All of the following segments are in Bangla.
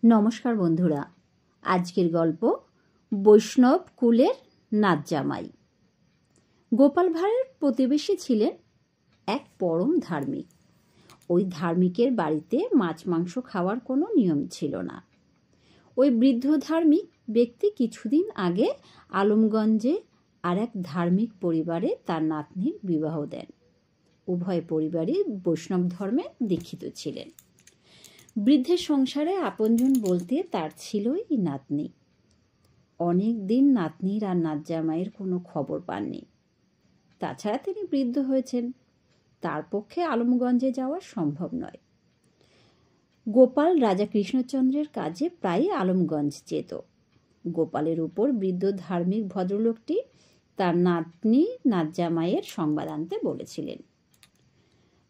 নমস্কার বন্ধুরা, আজকের গল্প বৈষ্ণব কুলের নাচ জামাই। গোপাল ভাঁড়ের প্রতিবেশী ছিলেন এক পরম ধার্মিক। ওই ধার্মিকের বাড়িতে মাছ মাংস খাওয়ার কোনো নিয়ম ছিল না। ওই বৃদ্ধ ধার্মিক ব্যক্তি কিছুদিন আগে আলমগঞ্জে আর এক ধার্মিক পরিবারে তার নাতনির বিবাহ দেন। উভয় পরিবারই বৈষ্ণব ধর্মে দীক্ষিত ছিলেন। বৃদ্ধের সংসারে আপনজন বলতে তার ছিলই নাতনি। অনেক দিন নাতনির আর নাত জামাইয়ের কোনো খবর পাননি। তাছাড়া তিনি বৃদ্ধ হয়েছেন, তার পক্ষে আলমগঞ্জে যাওয়া সম্ভব নয়। গোপাল রাজা কৃষ্ণচন্দ্রের কাজে প্রায়ই আলমগঞ্জ যেত। গোপালের উপর বৃদ্ধ ধার্মিক ভদ্রলোকটি তার নাতনি নাত জামাইয়ের সংবাদ আনতে বলেছিলেন।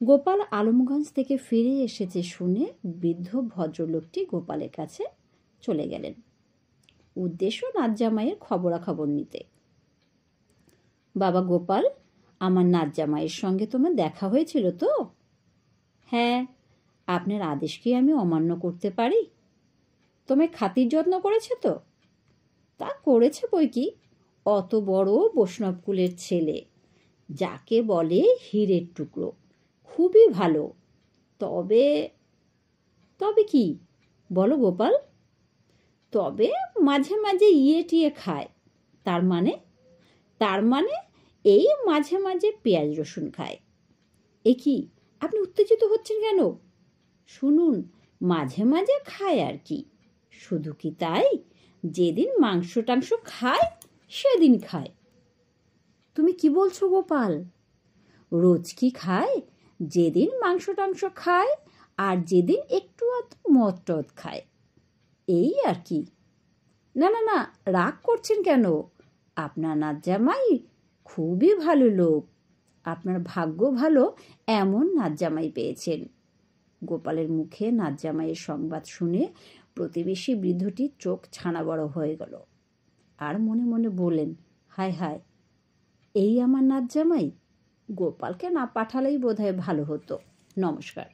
গোপাল আলমগঞ্জ থেকে ফিরে এসেছে শুনে বৃদ্ধ ভদ্রলোকটি গোপালের কাছে চলে গেলেন। উদ্দেশ্য নাত জামাইয়ের খবরাখবর নিতে। বাবা গোপাল, আমার নাত জামাইয়ের সঙ্গে তোমার দেখা হয়েছিল তো? হ্যাঁ। আপনার আদেশ কি আমি অমান্য করতে পারি? তোমায় খাতির যত্ন করেছে তো? তা করেছে বই কি, অত বড় বৈষ্ণব কুলের ছেলে, যাকে বলে হীরের টুকরো, খুবই ভালো। তবে তবে কি বলো গোপাল? তবে মাঝে মাঝে টিয়ে খায়। তার মানে এই মাঝে মাঝে পেঁয়াজ রসুন খায়। এ কি, আপনি উত্তেজিত হচ্ছেন কেন? শুনুন, মাঝে মাঝে খায় আর কি। শুধু কি তাই? যেদিন মাংস টাংস খায় সেদিন খায়। তুমি কি বলছো গোপাল? রোজ কি খায়? যেদিন মাংস টাংস খায় আর যেদিন একটু মদ টদ খায়, এই আর কি। না না না, রাগ করছেন কেন? আপনার নাত জামাই খুবই ভালো লোক। আপনার ভাগ্য ভালো এমন নাত জামাই পেয়েছেন। গোপালের মুখে নাত জামাইয়ের সংবাদ শুনে প্রতিবেশী বৃদ্ধটির চোখ ছানা বড় হয়ে গেল। আর মনে মনে বললেন, হায় হায়, এই আমার নাত জামাই। গোপালকে না পাঠালেই বোধহয় ভালো হতো। নমস্কার।